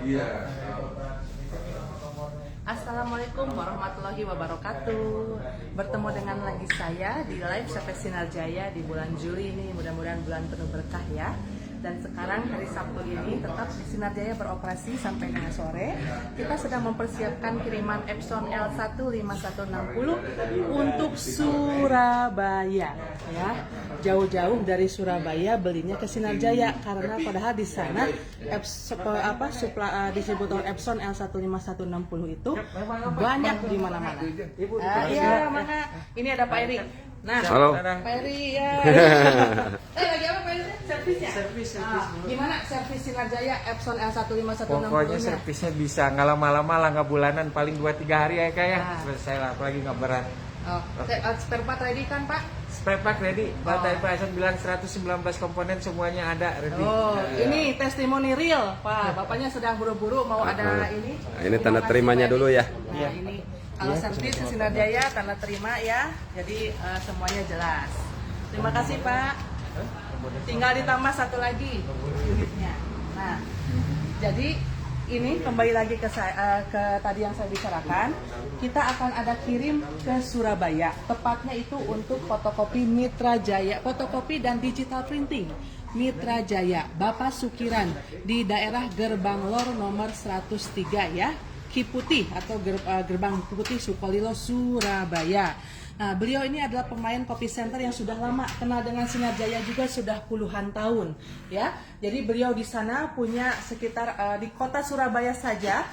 Iya. Assalamualaikum warahmatullahi wabarakatuh. Bertemu dengan lagi saya di live Sampai Sinar Jaya di bulan Juli ini. Mudah-mudahan bulan penuh berkah ya. Dan sekarang hari Sabtu ini tetap di Sinar Jaya beroperasi sampai dengan sore. Kita sedang mempersiapkan kiriman Epson L15160 untuk Surabaya ya. Jauh-jauh dari Surabaya belinya ke Sinar Jaya karena padahal di sana distributor Epson L15160 itu banyak di mana-mana. Iya, maka ini ada Pak Eri. Nah, halo Pak Eri ya. Lagi apa Pak Eri? Servisnya? Servis. Gimana servis Sinar Jaya Epson L15160? Pokoknya servisnya bisa, nggak lama-lama lah, nggak bulanan, paling 2-3 hari ya kayak selesai lah, apalagi nggak berat. Spare part ready kan Pak? Spare part ready, baterai Pak bilang 119 komponen semuanya ada ready. Ini testimoni real Pak, Bapaknya sedang buru-buru mau ada ini. Ini tanda terimanya dulu ya. Nah, ini kalau servis Sinar Jaya tanda terima ya, jadi semuanya jelas. Terima kasih Pak. Tinggal ditambah satu lagi unitnya. Nah, jadi ini kembali lagi ke tadi yang saya bicarakan, kita akan ada kirim ke Surabaya, tepatnya itu untuk fotokopi Mitra Jaya, fotokopi dan digital printing Mitra Jaya, Bapak Sukiran di daerah Gerbang Lor nomor 103 ya, Kiputih atau Gerbang Kiputih Sukolilo Surabaya. Nah, beliau ini adalah pemain kopi center yang sudah lama kenal dengan Sinar Jaya juga sudah puluhan tahun ya. Jadi beliau di sana punya sekitar di kota Surabaya saja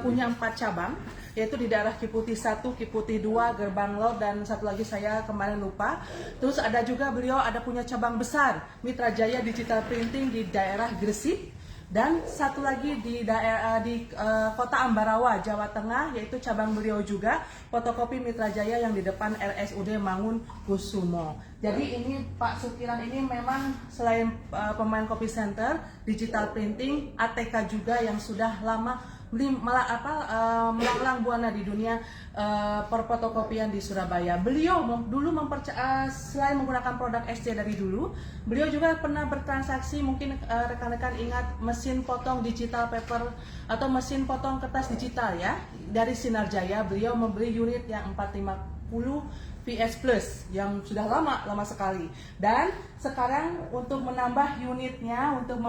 punya 4 cabang, yaitu di daerah Kiputih 1, Kiputih 2, Gerbang Lor, dan satu lagi saya kemarin lupa. Terus ada juga beliau ada punya cabang besar Mitra Jaya Digital Printing di daerah Gresik. Dan satu lagi di daerah kota Ambarawa, Jawa Tengah, yaitu cabang beliau juga fotokopi Mitra Jaya yang di depan RSUD Mangun Kusumo. Jadi ini Pak Sukiran ini memang selain pemain kopi center, digital printing, ATK juga yang sudah lama melanglang buana di dunia perfotokopian di Surabaya. Beliau dulu selain menggunakan produk SC dari dulu, beliau juga pernah bertransaksi, mungkin rekan-rekan ingat mesin potong digital paper atau mesin potong kertas digital ya, dari Sinar Jaya. Beliau membeli unit yang 450 PS Plus yang sudah lama sekali, dan sekarang untuk menambah unitnya, untuk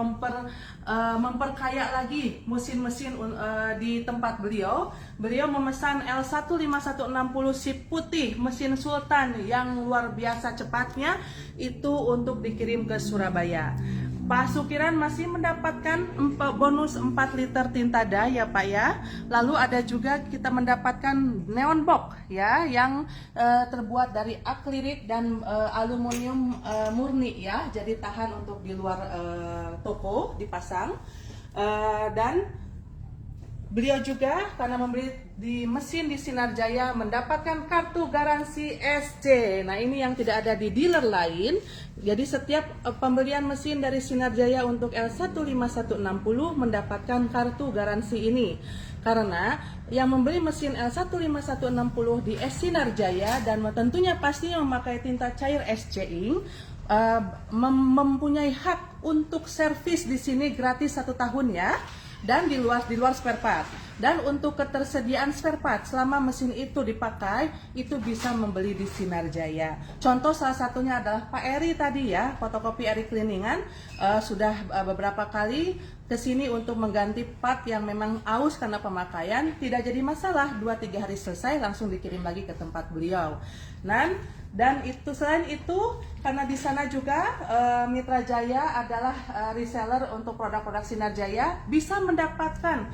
memperkaya lagi mesin-mesin di tempat beliau memesan L15160 sip putih mesin Sultan yang luar biasa cepatnya itu untuk dikirim ke Surabaya. Pak Sukiran masih mendapatkan bonus 4 liter tinta dye ya Pak ya. Lalu ada juga kita mendapatkan neon box ya, yang terbuat dari akrilik dan aluminium murni ya. Jadi tahan untuk di luar toko dipasang. Dan beliau juga karena membeli di mesin di Sinar Jaya mendapatkan kartu garansi SC. Nah, ini yang tidak ada di dealer lain. Jadi setiap pembelian mesin dari Sinar Jaya untuk L15160 mendapatkan kartu garansi ini. Karena yang membeli mesin L15160 di Sinar Jaya dan tentunya pastinya memakai tinta cair SC Ink, mempunyai hak untuk servis di sini gratis 1 tahun ya. Dan di luar spare part. Dan untuk ketersediaan spare part selama mesin itu dipakai, itu bisa membeli di Sinar Jaya. Contoh salah satunya adalah Pak Eri tadi ya, fotokopi Eri Cleaningan sudah beberapa kali ke sini untuk mengganti part yang memang aus karena pemakaian, tidak jadi masalah, 2-3 hari selesai langsung dikirim lagi ke tempat beliau. Dan itu selain itu karena di sana juga Mitra Jaya adalah reseller untuk produk-produk Sinar Jaya, bisa mendapatkan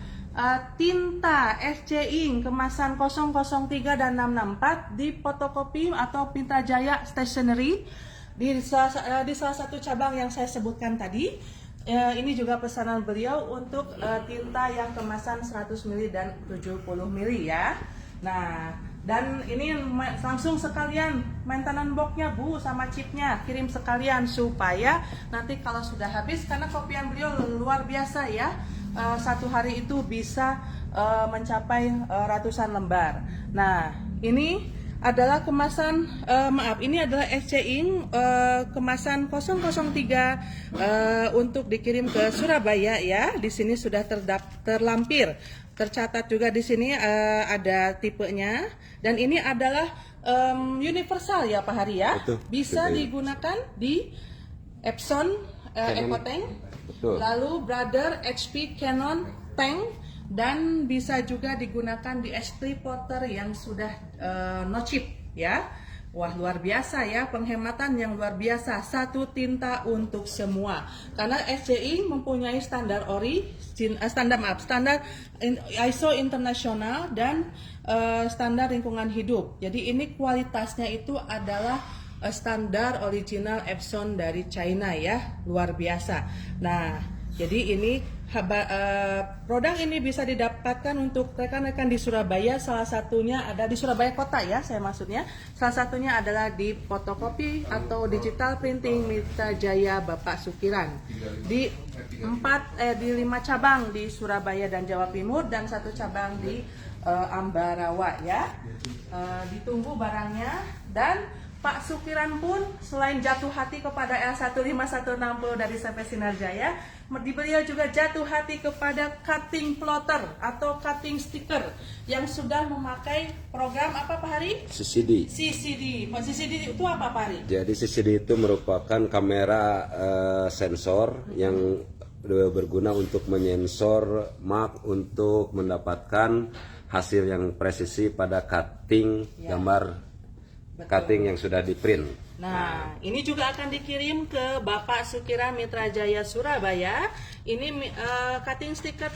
tinta SC Ink kemasan 003 dan 664 di fotokopi atau Mitra Jaya Stationery di salah satu cabang yang saya sebutkan tadi. Ini juga pesanan beliau untuk tinta yang kemasan 100 ml dan 70 ml ya. Nah, dan ini langsung sekalian maintenance box-nya Bu sama chipnya kirim sekalian supaya nanti kalau sudah habis, karena kopian beliau luar biasa ya, satu hari itu bisa mencapai ratusan lembar. Nah, ini adalah kemasan ini adalah SC Ink kemasan 003 untuk dikirim ke Surabaya ya. Di sini sudah terlampir. Tercatat juga di sini ada tipenya dan ini adalah universal ya Pak Hari ya. Betul, bisa betul. digunakan di Epson Ecotank, lalu Brother HP Canon Tank, dan bisa juga digunakan di SP Plotter yang sudah no chip ya. Wah, luar biasa ya, penghematan yang luar biasa, satu tinta untuk semua. Karena SCI mempunyai standar standar ISO internasional dan standar lingkungan hidup. Jadi ini kualitasnya itu adalah standar original Epson dari China ya, luar biasa. Nah, jadi ini produk ini bisa didapatkan untuk rekan-rekan di Surabaya. Salah satunya ada di Surabaya Kota ya, saya maksudnya. Salah satunya adalah di fotokopi atau digital printing Mitra Jaya Bapak Sukiran. Di 5 cabang di Surabaya dan Jawa Timur dan 1 cabang di Ambarawa ya. Ditunggu barangnya. Dan Pak Sukiran pun selain jatuh hati kepada L15160 dari CV Sinar Jaya, beliau juga jatuh hati kepada cutting plotter atau cutting sticker yang sudah memakai program apa Pak Hari? CCD. CCD. CCD itu apa Pak Hari? Jadi CCD itu merupakan kamera sensor yang berguna untuk menyensor mark untuk mendapatkan hasil yang presisi pada cutting gambar. Betul. Cutting yang sudah di print. Nah, ini juga akan dikirim ke Bapak Sukiran Mitra Jaya Surabaya. Ini cutting sticker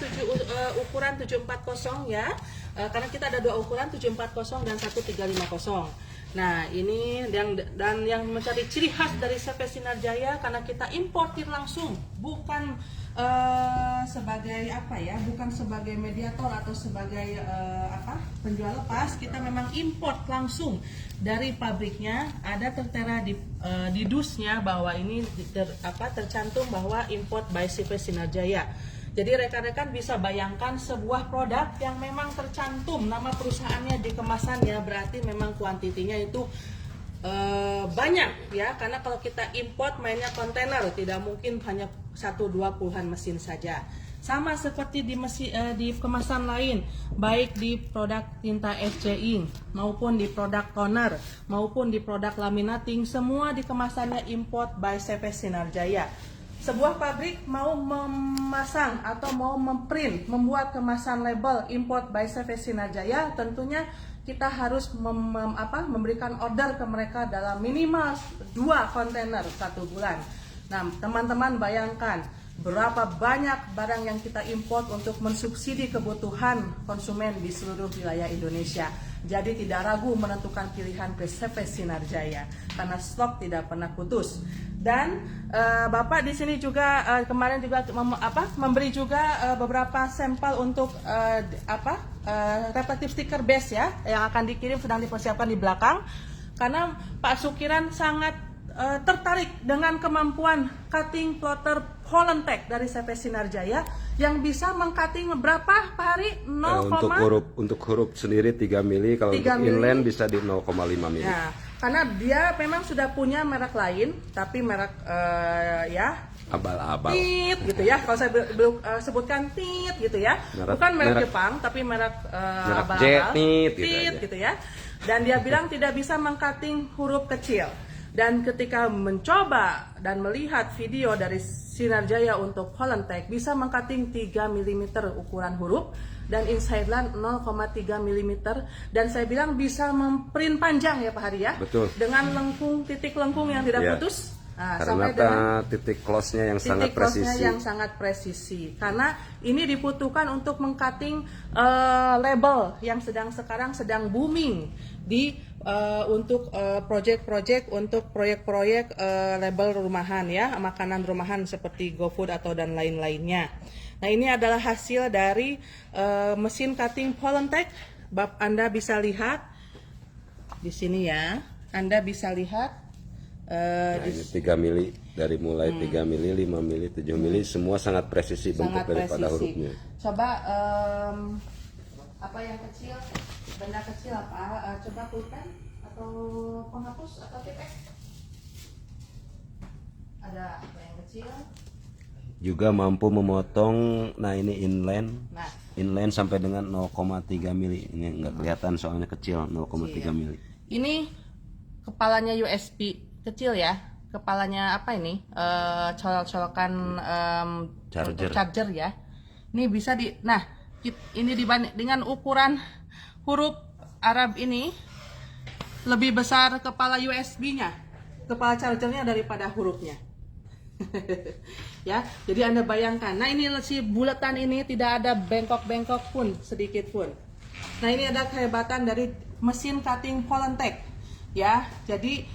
ukuran 740 ya. Karena kita ada 2 ukuran, 740 dan 1350. Nah, ini yang mencari ciri khas dari CV Sinar Jaya karena kita importir langsung, bukan sebagai apa ya, bukan sebagai mediator atau sebagai penjual lepas. Kita memang import langsung dari pabriknya. Ada tertera di dusnya bahwa ini tercantum bahwa import by CV Sinar Jaya. Jadi rekan-rekan bisa bayangkan sebuah produk yang memang tercantum nama perusahaannya di kemasannya, berarti memang kuantitinya itu banyak ya, karena kalau kita import mainnya kontainer, tidak mungkin hanya 1-2 puluhan mesin saja. Sama seperti di kemasan lain, baik di produk tinta SC Ink maupun di produk toner maupun di produk laminating, semua di kemasannya import by CV Sinar Jaya. Sebuah pabrik mau memasang atau mau membuat kemasan label import by CV Sinar Jaya, tentunya kita harus memberikan order ke mereka dalam minimal 2 kontainer 1 bulan. Nah, teman-teman bayangkan berapa banyak barang yang kita import untuk mensubsidi kebutuhan konsumen di seluruh wilayah Indonesia. Jadi tidak ragu menentukan pilihan ke CV Sinar Jaya karena stok tidak pernah putus. Dan Bapak di sini juga kemarin juga memberi juga beberapa sampel untuk reflective sticker base ya, yang akan dikirim, sedang dipersiapkan di belakang. Karena Pak Sukiran sangat tertarik dengan kemampuan cutting plotter Hollandtech dari CV Sinar Jaya yang bisa mengcutting berapa Pak Hari? Untuk huruf sendiri 3 mili, kalau untuk inline bisa di 0,5 mili. Nah, karena dia memang sudah punya merek lain, tapi merek ya abal-abal tit gitu ya, kalau saya belum sebutkan tit gitu ya, bukan merek Jepang tapi merek abal-abal tit gitu ya. Dan dia bilang tidak bisa mengcutting huruf kecil. Dan ketika mencoba dan melihat video dari Sinar Jaya untuk Hollandtech, bisa mengcutting 3 mm ukuran huruf dan insideline 0,3 mm, dan saya bilang bisa memprint panjang ya Pak Hari ya. Betul. Dengan titik lengkung yang tidak putus. Nah, karena titik close-nya yang sangat presisi. Yang sangat presisi. Karena ini dibutuhkan untuk mengcutting label yang sekarang sedang booming untuk proyek-proyek label rumahan ya, makanan rumahan seperti GoFood atau dan lain-lainnya. Nah, ini adalah hasil dari mesin cutting Hollandtech. Anda bisa lihat di sini ya. Anda bisa lihat ini 3 mili, dari mulai 3 mili, 5 mili, 7 mili, semua sangat presisi bentuk daripada hurufnya. Coba apa yang kecil, benda kecil apa? Coba pulpen. atau penghapus atau tip X. Ada yang kecil. Juga mampu memotong, nah ini inline. Nah, Inline sampai dengan 0,3 mili. Ini nggak kelihatan soalnya kecil, 0,3 mili. ini kepalanya USB kecil ya. Kepalanya apa ini? Colok-colokan charger ya. Ini bisa di, nah ini dibanding dengan ukuran huruf Arab ini lebih besar kepala USB-nya, kepala chargernya daripada hurufnya. Ya, jadi Anda bayangkan. Nah, ini si bulatan ini tidak ada bengkok-bengkok pun sedikit pun. Nah, ini ada kehebatan dari mesin cutting Polytech. Ya, jadi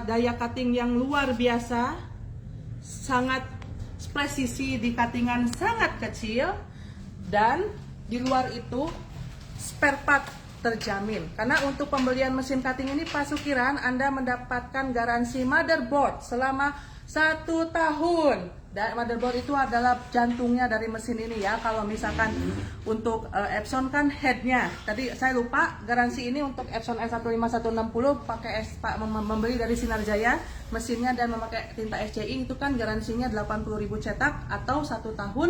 daya cutting yang luar biasa, sangat presisi di cuttingan sangat kecil, dan di luar itu spare part terjamin. Karena untuk pembelian mesin cutting ini Pak Sukiran, Anda mendapatkan garansi motherboard selama 1 tahun. Dan motherboard itu adalah jantungnya dari mesin ini ya. Kalau misalkan untuk Epson kan headnya. Tadi saya lupa, garansi ini untuk Epson S15160 pakai Pak membeli dari Sinar Jaya mesinnya dan memakai tinta SCI itu kan garansinya 80.000 cetak atau 1 tahun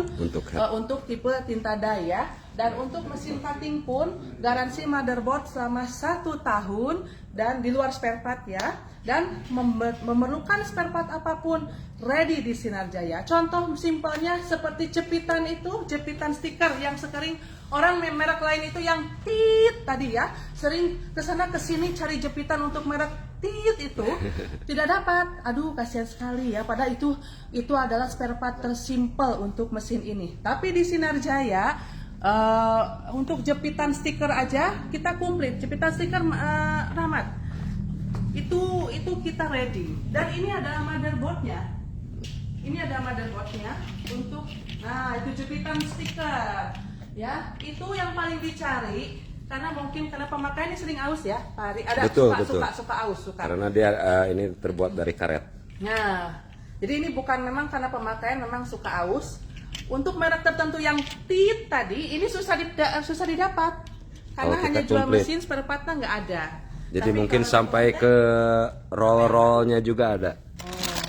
untuk tipe tinta dye ya. Dan untuk mesin cutting pun garansi motherboard selama 1 tahun dan di luar spare part ya. Dan memerlukan spare part apapun ready di Sinar Jaya. Contoh simpelnya seperti jepitan itu, jepitan stiker yang sering orang merek lain itu yang tit tadi ya, sering kesana kesini cari jepitan untuk merek tit itu tidak dapat. Aduh kasihan sekali ya, padahal itu adalah spare part tersimpel untuk mesin ini. Tapi di Sinar Jaya untuk jepitan stiker aja kita komplit, jepitan stiker Rahmat. Itu kita ready. Dan ini adalah motherboardnya. Ini ada motherboardnya untuk, nah itu jepitan stiker ya. Itu yang paling dicari karena mungkin karena pemakaiannya sering aus ya Pak Ari. Ada betul. suka aus. Karena dia ini terbuat dari karet. Nah, jadi ini bukan memang karena pemakaian, memang suka aus. Untuk merek tertentu yang tit tadi ini susah didapat karena hanya jual mesin, spare partnya nggak ada. Jadi tapi mungkin sampai ke roll-rollnya juga ada.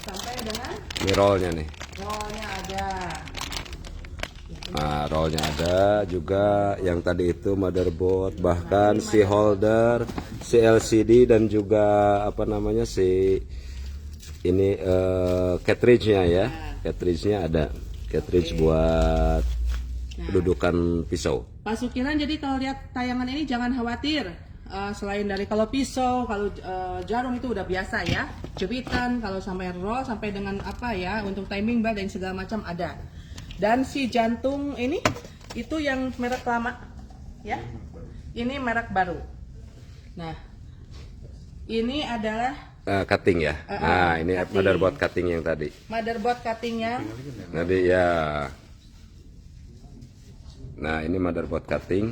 Sampai dengan Ini rollnya nih. rollnya ada. Nah, rollnya ada juga. Yang tadi itu motherboard, bahkan si holder, si LCD dan juga apa namanya si ini cartridge-nya ya. Cartridge-nya ada. Cartridge buat dudukan pisau. Pak Sukiran, jadi kalau lihat tayangan ini jangan khawatir. Selain dari kalau pisau, kalau jarum itu udah biasa ya, jepitan, kalau sampai roll sampai dengan apa ya untuk timing belt dan segala macam ada. Dan si jantung ini itu yang merek lama ya, ini merek baru. Nah ini adalah Cutting ya. Nah ini cutting. motherboard cutting yang tadi. Motherboard cuttingnya. Nanti ya. Nah ini motherboard cutting.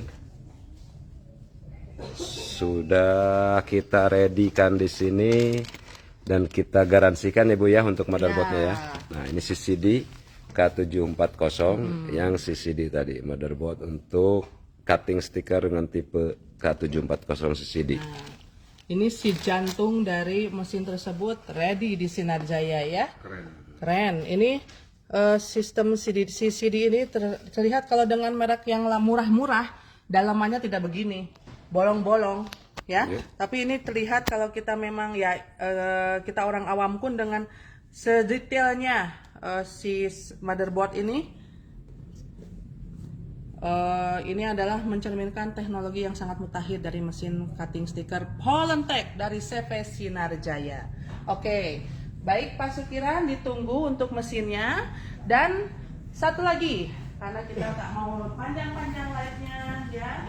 Sudah kita ready-kan di sini dan kita garansikan ya Bu ya untuk motherboardnya ya. Nah ini CCD K740 yang CCD tadi motherboard untuk cutting stiker dengan tipe K740 CCD. Ini si jantung dari mesin tersebut ready di Sinar Jaya ya. Keren. Ini sistem CCD ini terlihat kalau dengan merek yang murah-murah dalamannya tidak begini. Bolong-bolong ya. Tapi ini terlihat kalau kita memang ya kita orang awam pun dengan sedetailnya si motherboard ini adalah mencerminkan teknologi yang sangat mutakhir dari mesin cutting stiker Polytech dari CV Sinar Jaya. Oke, baik Pak Sukiran, ditunggu untuk mesinnya. Dan satu lagi, karena kita tak mau panjang-panjang live-nya ya.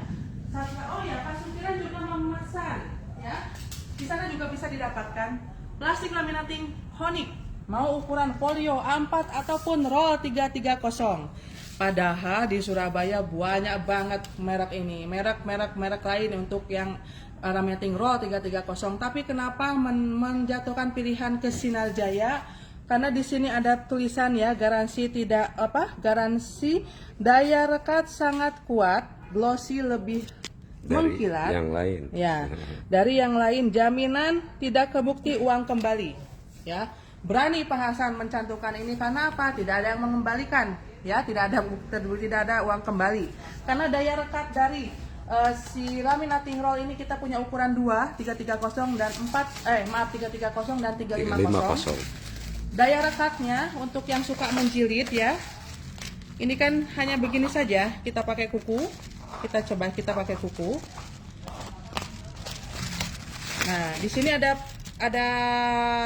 Oh ya, Pak Sukiran juga memesan ya. Di sana juga bisa didapatkan plastik laminating Honic, mau ukuran folio A4 ataupun roll 330. Padahal di Surabaya banyak banget merek ini, merek lain untuk yang laminating roll 330. Tapi kenapa menjatuhkan pilihan ke Sinar Jaya? Karena di sini ada tulisan ya, garansi garansi daya rekat sangat kuat, glossy lebih mengkilat. Yang lain. Ya, dari yang lain jaminan tidak kebukti uang kembali. Ya, berani Pak Hasan mencantumkan ini karena apa? Tidak ada yang mengembalikan. Ya, tidak ada uang kembali. Karena daya rekat dari si laminating roll ini kita punya ukuran 2, 330 dan 330 dan 350. Daya rekatnya untuk yang suka menjilid ya. Ini kan hanya begini saja, kita pakai kuku. Kita pakai kuku. Nah, di sini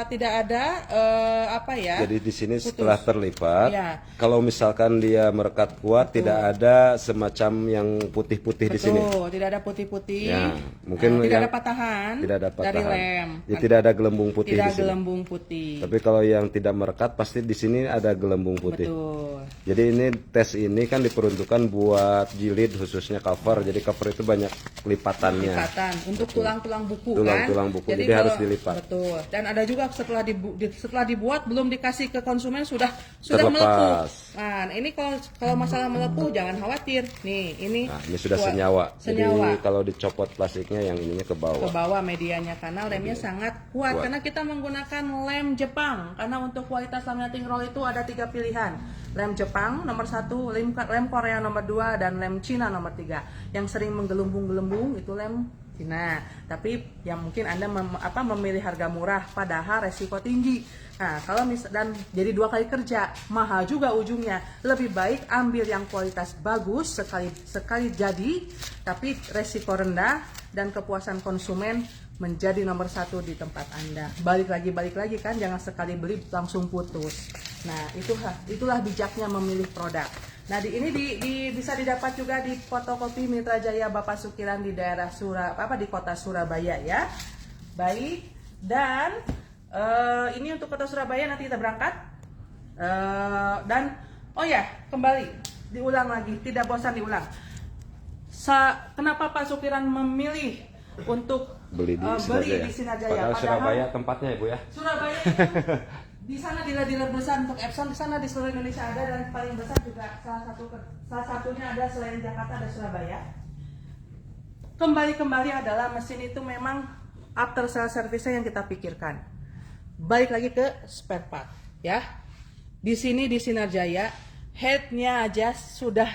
tidak ada apa ya? Jadi di sini putus. setelah terlipat, Ya. kalau misalkan dia merekat kuat, tidak ada semacam yang putih-putih di sini. Betul, tidak ada putih-putih. Ya, mungkin tidak yang- ada patahan. Tidak ada Dari patahan. lem. Ya, tidak ada gelembung putih Tidak di sini. gelembung putih. Tapi kalau yang tidak merekat, pasti di sini ada gelembung putih. Betul. Jadi ini tes ini kan diperuntukkan buat jilid khususnya cover. Jadi cover itu banyak lipatannya. Lipatan untuk tulang-tulang buku Tulang-tulang kan. buku, jadi harus dilipat. Betul. Dan ada juga setelah dibuat belum dikasih ke konsumen sudah Terlepas. melepuh. Nah, ini kalau masalah melepuh jangan khawatir. Nih, ini Nah, ini sudah senyawa. Senyawa. Jadi kalau dicopot plastiknya yang ininya ke Ke bawah. bawah medianya karena lemnya sangat kuat. Karena kita menggunakan lem Jepang. Karena untuk kualitas laminating roll itu ada 3 pilihan. Lem Jepang nomor 1, lem Korea nomor 2, dan lem Cina nomor 3. Yang sering menggelembung-gelembung itu lem Cina. Tapi yang mungkin Anda memilih harga murah padahal resiko tinggi. Nah, kalau dan jadi 2 kali kerja, mahal juga ujungnya. Lebih baik ambil yang kualitas bagus sekali jadi, tapi resiko rendah dan kepuasan konsumen menjadi nomor 1 di tempat Anda. Balik lagi kan, jangan sekali beli langsung putus. Nah, itulah bijaknya memilih produk. Nah, ini bisa didapat juga di fotokopi Mitra Jaya Bapak Sukiran di daerah di kota Surabaya ya. Baik, dan ini untuk kota Surabaya nanti kita berangkat. Dan kembali diulang lagi, tidak bosan diulang. Kenapa Pak Sukiran memilih untuk Beli di Sinarjaya? Padahal Surabaya tempatnya ya Bu ya. Surabaya itu di sana dealer besar untuk Epson, di sana di seluruh Indonesia ada, dan paling besar juga salah satunya ada selain Jakarta ada Surabaya. Kembali adalah mesin itu memang after sales service-nya yang kita pikirkan. Balik lagi ke spare part ya. Di sini di Sinarjaya headnya aja sudah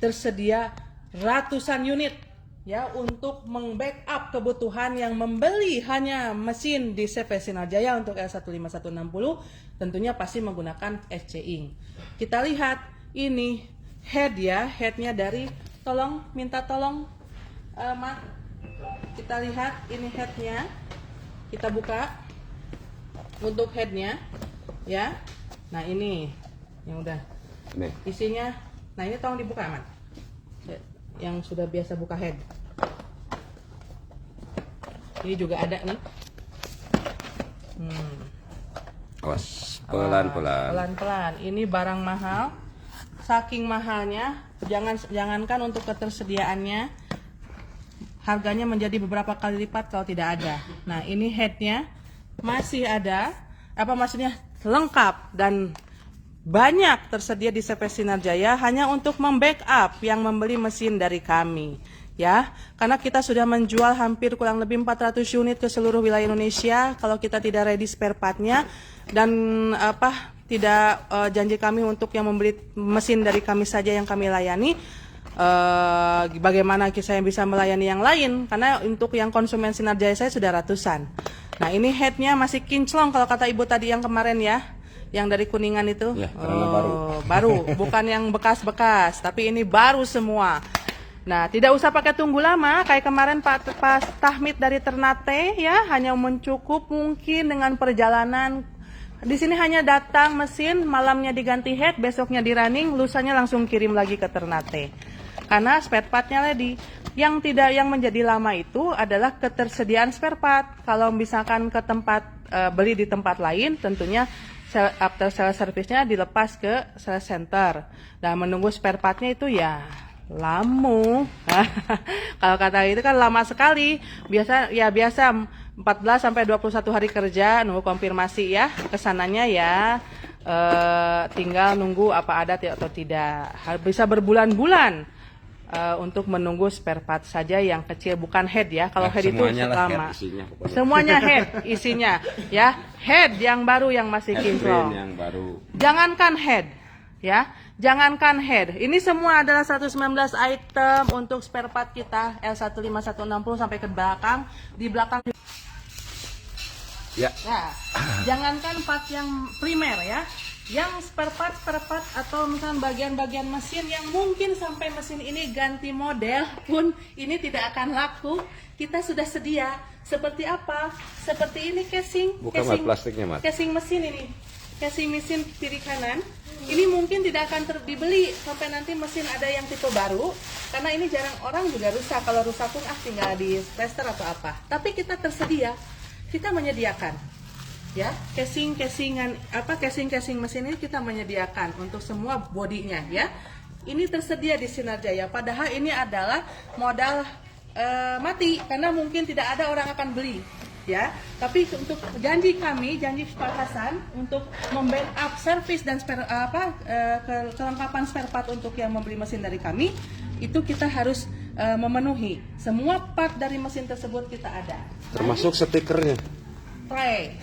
tersedia ratusan unit ya untuk membackup kebutuhan yang membeli hanya mesin di CV Sinarjaya untuk L15160, tentunya pasti menggunakan SC Ink. Kita lihat ini headnya dari minta tolong Mat, kita lihat ini headnya, kita buka untuk headnya ya. Nah, ini yang udah Nih. isinya. Nah, ini tolong dibuka Mat, yang sudah biasa buka head. Ini juga ada nih. Awas, pelan-pelan. Pelan-pelan. Ini barang mahal. Saking mahalnya, jangankan untuk ketersediaannya, harganya menjadi beberapa kali lipat kalau tidak ada. Nah, ini headnya masih ada, maksudnya lengkap dan banyak tersedia di CV Sinarjaya hanya untuk membackup yang membeli mesin dari kami ya, karena kita sudah menjual hampir kurang lebih 400 unit ke seluruh wilayah Indonesia. Kalau kita tidak ready spare partnya dan tidak janji kami untuk yang membeli mesin dari kami saja yang kami layani, bagaimana saya bisa melayani yang lain, karena untuk yang konsumen Sinarjaya saya sudah ratusan. Nah, ini headnya masih kinclong kalau kata ibu tadi yang kemarin ya, yang dari Kuningan itu. Ya, karena baru bukan yang bekas-bekas, tapi ini baru semua. Nah, tidak usah pakai tunggu lama kayak kemarin Pak Tahmid dari Ternate ya, hanya mencukup mungkin dengan perjalanan. Di sini hanya datang mesin, malamnya diganti head, besoknya di running, lusanya langsung kirim lagi ke Ternate. Karena spare partnya ready. Yang menjadi lama itu adalah ketersediaan spare part. Kalau misalkan ke tempat beli di tempat lain, tentunya after sales service-nya dilepas ke sales center. Dan menunggu spare partnya itu ya lama. Kalau kata itu kan lama sekali. Biasa 14 sampai 21 hari kerja nunggu konfirmasi ya. Kesananya ya tinggal nunggu apa ada atau tidak. Bisa berbulan-bulan. untuk menunggu spare part saja yang kecil, bukan head ya. Kalau head itu semuanya lah lama. head isinya pokoknya. Semuanya head isinya ya. Head yang baru yang masih Head kinclong. crane yang baru. Jangankan head ya. Jangankan head. Ini semua adalah 119 item untuk spare part kita L15160 sampai ke belakang. Di belakang Ya. ya. Jangankan part yang primer ya. Yang spare part atau misalnya bagian-bagian mesin yang mungkin sampai mesin ini ganti model pun ini tidak akan laku. Kita sudah sedia. Seperti apa? Seperti ini casing. Bukan casing, plastiknya, Mat. Casing mesin ini. Casing mesin kiri kanan. Ini mungkin tidak akan dibeli sampai nanti mesin ada yang tipe baru. Karena ini jarang orang juga rusak. Kalau rusak pun tinggal di plaster atau apa. Tapi kita tersedia. Kita menyediakan. Ya, casing mesin ini kita menyediakan untuk semua bodinya ya. Ini tersedia di Sinar Jaya. Padahal ini adalah modal mati karena mungkin tidak ada orang akan beli ya. Tapi untuk janji Pak Hasan untuk membackup servis dan kelengkapan spare part untuk yang membeli mesin dari kami, itu kita harus memenuhi semua part dari mesin tersebut kita ada. Termasuk stikernya. Tray.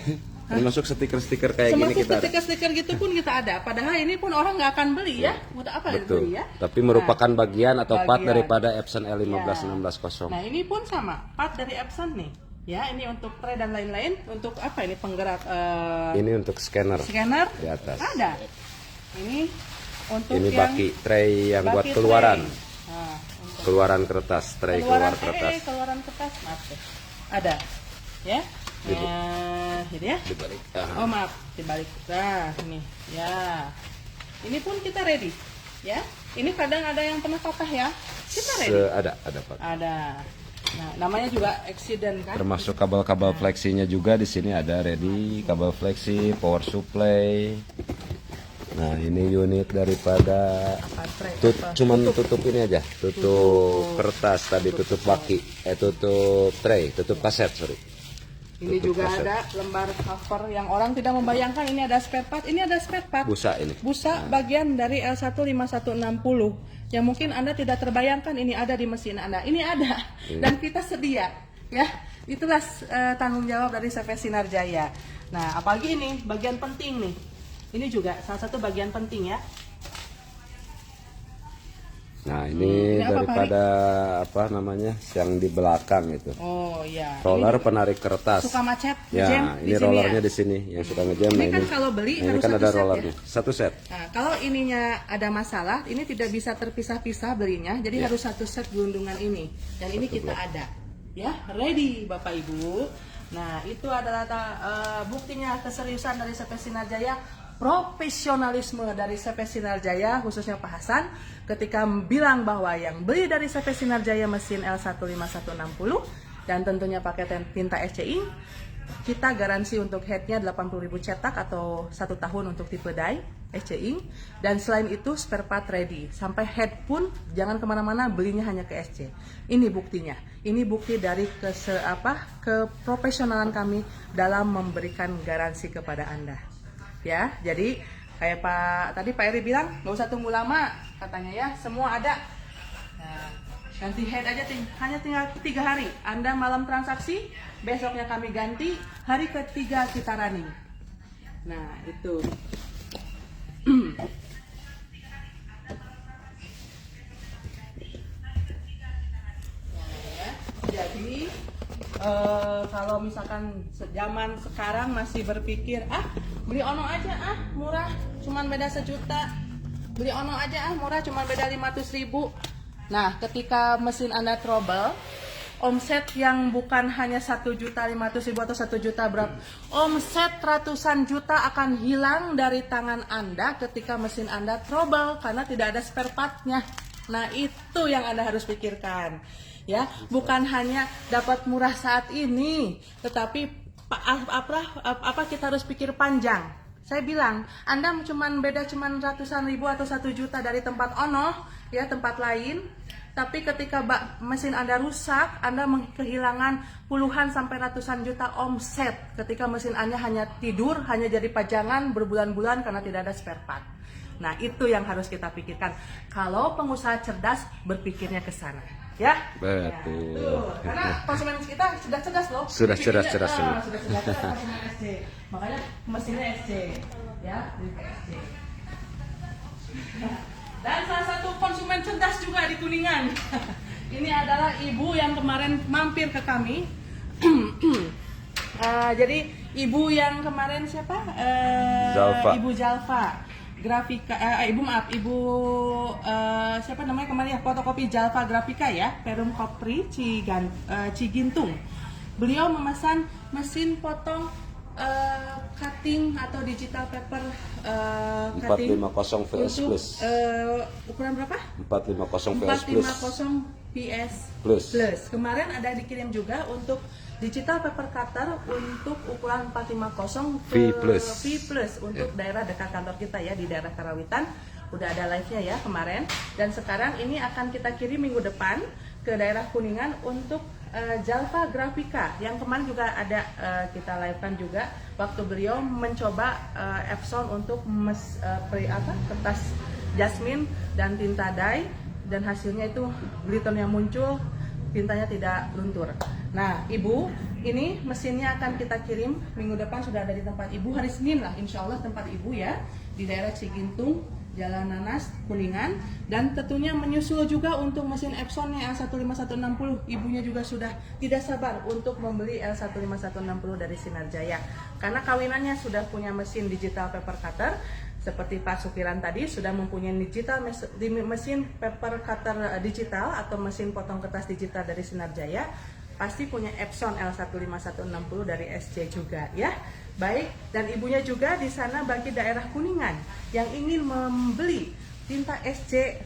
Termasuk stiker-stiker kayak gini Termasuk kita ada. stiker-stiker gitu pun kita ada. Padahal ini pun orang nggak akan beli ya. Buat apa Betul. beli ya? Tapi merupakan bagian atau part bagian. daripada Epson Ya. L15610. Nah ini pun sama, part dari Epson nih. Ya, ini untuk tray dan lain-lain. Untuk apa ini penggerak Ini untuk scanner scanner? di atas. Ada. Ini untuk Ini yang baki tray yang buat baki keluaran. tray. Nah, untuk Keluaran kertas, tray keluar kertas. keluaran kertas, maaf deh. Ada. Ya. Nah, gitu ya. Dibalik. Oh maaf, dibalik. Nah, ini ya. Ini pun kita ready, ya. Ini kadang ada yang pernah patah ya. Kita ready. Ada Pak. Ada. Nah, namanya juga accident kan. Termasuk kabel-kabel fleksinya juga di sini ada ready, kabel fleksi, power supply. Nah, ini unit daripada cuman tutup ini aja, tutup kertas tadi, tutup baki, tutup tray, tutup kaset, sorry. Ini tutup juga kaset. ada lembar cover yang orang tidak membayangkan ini ada spare part. Ini ada spare part. Busa ini. Busa bagian dari L15160 yang mungkin Anda tidak terbayangkan ini ada di mesin Anda. Ini ada dan kita sedia ya. Itulah tanggung jawab dari CV Sinar Jaya. Nah, apalagi ini bagian penting nih. Ini juga salah satu bagian penting ya. Nah, ini Ini apa, daripada apa namanya yang di belakang itu. Oh iya. Roller Ini penarik kertas. suka macet. Ya, ngejam ini di sini rollernya ya. di sini yang suka ngejam. Ini Nah, kan kalau beli ini harus kan satu ada set rollernya. ya? Satu set. Nah, kalau ininya ada masalah, ini tidak bisa terpisah-pisah belinya, jadi harus satu set gelundungan ini. Dan ini kita ada, ya, ready Bapak Ibu. Nah, itu adalah buktinya keseriusan dari CV Sinar Jaya, profesionalisme dari CV Sinar Jaya, khususnya Pak Hasan, ketika bilang bahwa yang beli dari CV Sinar Jaya mesin L15160 dan tentunya pakai tinta SC Ink, kita garansi untuk headnya 80.000 cetak atau 1 tahun untuk tipe die SC Ink, dan selain itu spare part ready sampai head pun jangan kemana-mana, belinya hanya ke SC. Ini buktinya, ini bukti dari keprofesionalan kami dalam memberikan garansi kepada Anda ya. Jadi kayak Pak Eri bilang nggak usah tunggu lama katanya ya, semua ada. Nah, ganti head aja hanya tinggal 3 hari. Anda malam transaksi, besoknya kami ganti, hari ketiga kita running. Nah, itu. Jadi kalau misalkan zaman sekarang masih berpikir beli Ono aja murah, cuman beda 1 juta. Beli Ono aja murah, cuman beda 500.000. Nah, ketika mesin Anda trouble, omset yang bukan hanya 1.500.000 atau 1 juta berapa, omset ratusan juta akan hilang dari tangan Anda ketika mesin Anda trouble karena tidak ada spare part-nya. Nah, itu yang Anda harus pikirkan. Ya, bukan hanya dapat murah saat ini, tetapi apa kita harus pikir panjang. Saya bilang, Anda beda ratusan ribu atau 1 juta dari tempat Ono, ya, tempat lain. Tapi ketika mesin Anda rusak, Anda kehilangan puluhan sampai ratusan juta omset ketika mesin Anda hanya tidur, hanya jadi pajangan berbulan-bulan karena tidak ada spare part. Nah, itu yang harus kita pikirkan. Kalau pengusaha cerdas berpikirnya ke sana, ya. Betul. Ya, tuh. Karena konsumen kita sudah cerdas loh. Sudah cerdas Sudah ini. cerdas konsumen SC. Makanya mesinnya SC, ya, di SC. Dan salah satu konsumen cerdas juga di Kuningan. Ini adalah ibu yang kemarin mampir ke kami. Jadi ibu yang kemarin siapa? Zalfa. Ibu Zalfa. Grafika, ibu siapa namanya kemarin ya, fotokopi Zalfa Grafika ya, Perum Kopri Cigintung. Beliau memesan mesin potong cutting atau digital paper cutting 450 VS untuk, Plus. ukuran berapa? 450 VS Plus. 450 PS Plus. Kemarin ada dikirim juga untuk digital paper cutter untuk ukuran 450 V Plus. untuk daerah dekat kantor kita ya, di daerah Karawitan. Udah ada live-nya ya kemarin, dan sekarang ini akan kita kirim minggu depan ke daerah Kuningan untuk Zalfa Grafika yang kemarin juga ada kita live-kan juga waktu beliau mencoba Epson untuk kertas jasmine dan tinta dye, dan hasilnya itu glitter yang muncul, tintanya tidak luntur. Nah, ibu, ini mesinnya akan kita kirim minggu depan, sudah ada di tempat ibu hari Senin lah, insya Allah tempat ibu ya, di daerah Cigintung, Jalan Nanas, Kuningan. Dan tentunya menyusul juga untuk mesin Epson yang L15160. Ibunya juga sudah tidak sabar untuk membeli L15160 dari Sinar Jaya, karena kawinannya sudah punya mesin digital paper cutter. Seperti Pak Sukiran tadi sudah mempunyai mesin paper cutter digital atau mesin potong kertas digital dari Sinar Jaya, pasti punya Epson L15160 dari SC juga ya. Baik, dan ibunya juga di sana bagi daerah Kuningan yang ingin membeli tinta SC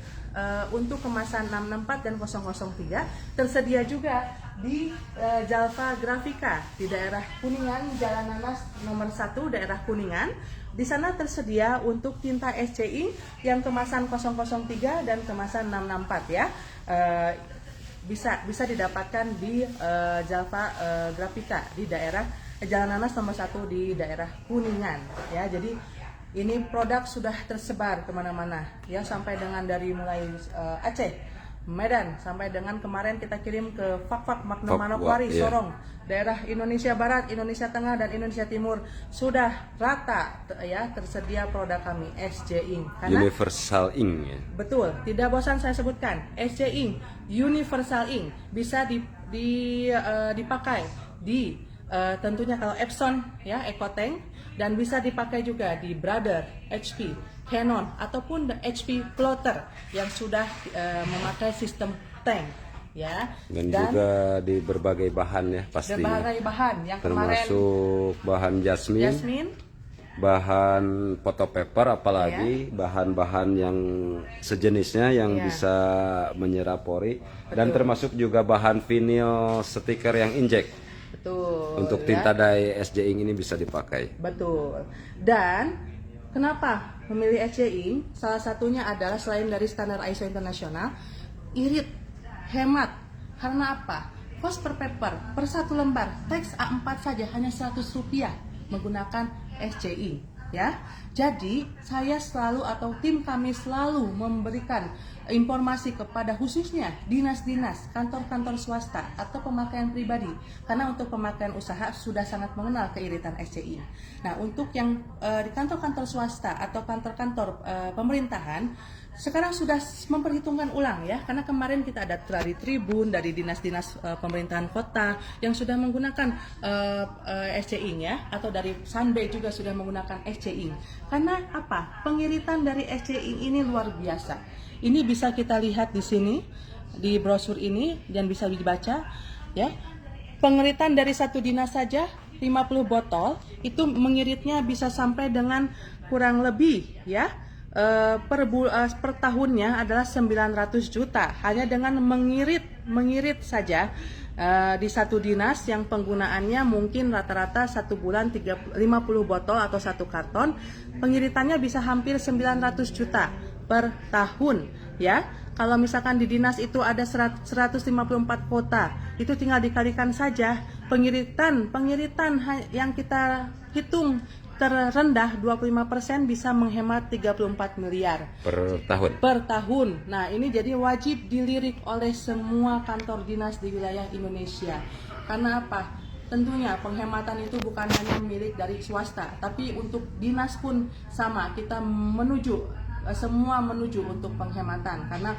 untuk kemasan 664 dan 003 tersedia juga di Zalfa Grafika di daerah Kuningan, Jalan Nanas nomor 1 daerah Kuningan. Di sana tersedia untuk tinta SC Ink yang kemasan 003 dan kemasan 664 ya. Bisa didapatkan di Zalfa Grafika di daerah Jalan Nanas nomor 1 di daerah Kuningan ya. Jadi ini produk sudah tersebar kemana-mana ya, sampai dengan dari mulai Aceh, Medan, sampai dengan kemarin kita kirim ke Fak-Fak, Magna Manokwari, iya. Sorong, daerah Indonesia Barat, Indonesia Tengah, dan Indonesia Timur sudah rata ya tersedia produk kami SC Ink. Universal Ink ya. Betul, tidak bosan saya sebutkan, SC Ink, Universal Ink bisa dipakai di tentunya kalau Epson ya, Ecotank, dan bisa dipakai juga di Brother, HP, Canon, ataupun HP Plotter yang sudah memakai sistem tank ya. Dan juga di berbagai bahan ya pasti. Berbagai bahan yang kemarin termasuk bahan jasmine, bahan photo paper, apalagi bahan-bahan yang sejenisnya yang bisa menyerap pori. Dan termasuk juga bahan vinyl stiker yang injek. Betul. Untuk tinta dye SC Ink ini bisa dipakai. Betul. Dan kenapa memilih SC Ink? Salah satunya adalah selain dari standar ISO internasional, irit, hemat. Karena apa? Cost per paper per satu lembar teks A4 saja hanya Rp100 menggunakan SC Ink ya. Jadi saya selalu atau tim kami selalu memberikan informasi kepada khususnya dinas-dinas, kantor-kantor swasta atau pemakaian pribadi, karena untuk pemakaian usaha sudah sangat mengenal keiritan SC Ink. Nah, untuk yang di kantor-kantor swasta atau kantor-kantor pemerintahan sekarang sudah memperhitungkan ulang ya, karena kemarin kita ada dari Tribun, dari dinas-dinas pemerintahan kota yang sudah menggunakan SC Ink ya, atau dari Sunbay juga sudah menggunakan SC Ink. Karena apa? Pengiritan dari SC Ink ini luar biasa. Ini bisa kita lihat di sini di brosur ini dan bisa dibaca ya. Pengiritan dari satu dinas saja 50 botol itu mengiritnya bisa sampai dengan kurang lebih ya per tahunnya adalah 900 juta hanya dengan mengirit saja di satu dinas yang penggunaannya mungkin rata-rata satu bulan 50 botol atau satu karton, pengiritannya bisa hampir 900 juta per tahun ya. Kalau misalkan di dinas itu ada 154 kota, itu tinggal dikalikan saja pengiritan yang kita hitung terendah 25% bisa menghemat 34 miliar Per tahun. per tahun. Nah, ini jadi wajib dilirik oleh semua kantor dinas di wilayah Indonesia. Karena apa? Tentunya penghematan itu bukan hanya milik dari swasta, tapi untuk dinas pun sama. Kita semua menuju untuk penghematan karena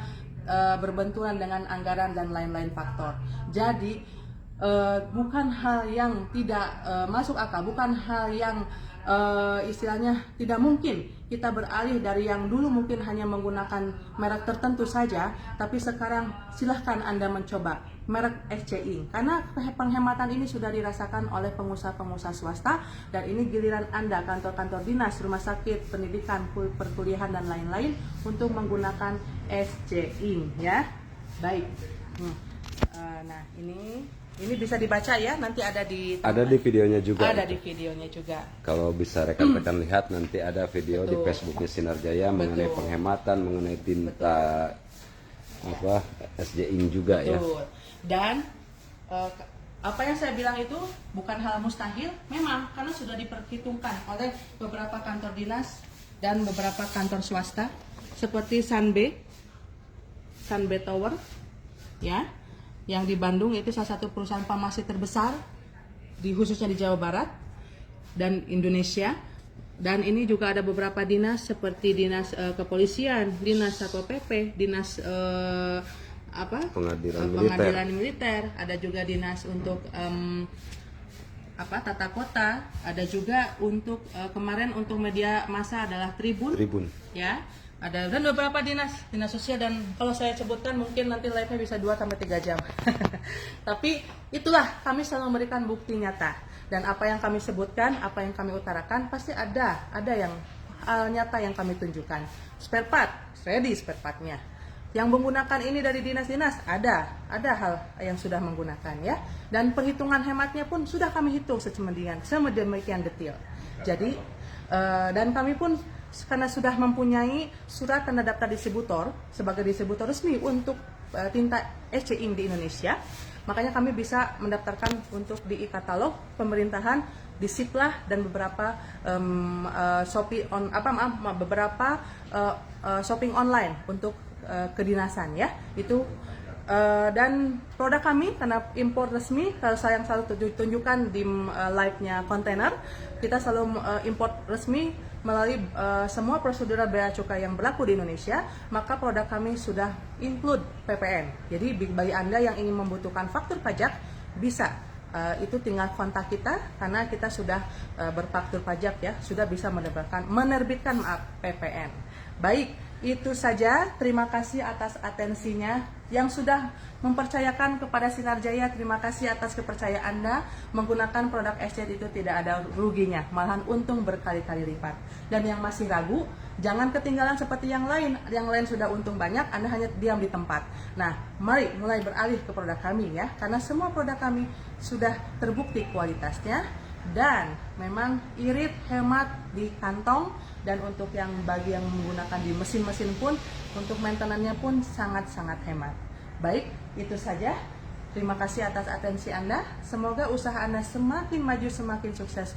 berbenturan dengan anggaran dan lain-lain faktor. Jadi bukan hal yang tidak masuk akal, bukan hal yang istilahnya tidak mungkin kita beralih dari yang dulu mungkin hanya menggunakan merek tertentu saja, tapi sekarang silahkan Anda mencoba merek SCI karena penghematan ini sudah dirasakan oleh pengusaha-pengusaha swasta, dan ini giliran Anda, kantor-kantor dinas, rumah sakit, pendidikan, perkuliahan dan lain-lain untuk menggunakan SCI ya. Baik. Nah, ini bisa dibaca ya, nanti ada di videonya juga. Ada di videonya juga. Kalau bisa rekan-rekan lihat, nanti ada video di Betul. Facebooknya Sinar Jaya mengenai Betul. penghematan, mengenai tinta SJI juga ya. Betul. Dan apa yang saya bilang itu bukan hal mustahil, memang karena sudah diperhitungkan oleh beberapa kantor dinas dan beberapa kantor swasta seperti Sunbe Tower ya, yang di Bandung itu salah satu perusahaan farmasi terbesar khususnya di Jawa Barat dan Indonesia. Dan ini juga ada beberapa dinas seperti dinas kepolisian, dinas satpol pp, dinas pengadilan militer, ada juga dinas untuk tata kota, ada juga untuk kemarin untuk media massa adalah Tribun ya. Ada dan beberapa dinas sosial, dan kalau saya sebutkan mungkin nanti live-nya bisa 2-3 jam. Tapi itulah, kami selalu memberikan bukti nyata, dan apa yang kami sebutkan, apa yang kami utarakan pasti ada yang nyata yang kami tunjukkan. Spare part, ready spare partnya. Yang menggunakan ini dari dinas-dinas ada hal yang sudah menggunakan ya, dan perhitungan hematnya pun sudah kami hitung sedemikian detail. Jadi dan kami pun karena sudah mempunyai surat tanda daftar distributor sebagai distributor resmi untuk tinta SCI di Indonesia, makanya kami bisa mendaftarkan untuk di e-katalog pemerintahan, di Siplah, dan beberapa shopping online untuk kedinasan ya. Itu dan produk kami karena impor resmi, kalau saya yang selalu tunjukkan di live-nya kontainer, kita selalu import resmi melalui semua prosedur bea cukai yang berlaku di Indonesia, maka produk kami sudah include PPN. Jadi bagi Anda yang ingin membutuhkan faktur pajak, bisa itu tinggal kontak kita karena kita sudah berfaktur pajak ya, sudah bisa menerbitkan PPN. Baik, itu saja. Terima kasih atas atensinya yang sudah mempercayakan kepada Sinar Jaya. Terima kasih atas kepercayaan Anda. Menggunakan produk SCI itu tidak ada ruginya, malahan untung berkali-kali lipat. Dan yang masih ragu, jangan ketinggalan seperti yang lain. Yang lain sudah untung banyak, Anda hanya diam di tempat. Nah, mari mulai beralih ke produk kami ya, karena semua produk kami sudah terbukti kualitasnya dan memang irit, hemat di kantong. Dan untuk yang bagi yang menggunakan di mesin-mesin pun, untuk maintenance-nya pun sangat-sangat hemat. Baik, itu saja. Terima kasih atas atensi Anda. Semoga usaha Anda semakin maju, semakin sukses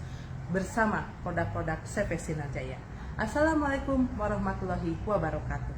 bersama produk-produk CV Sinar Jaya. Assalamualaikum warahmatullahi wabarakatuh.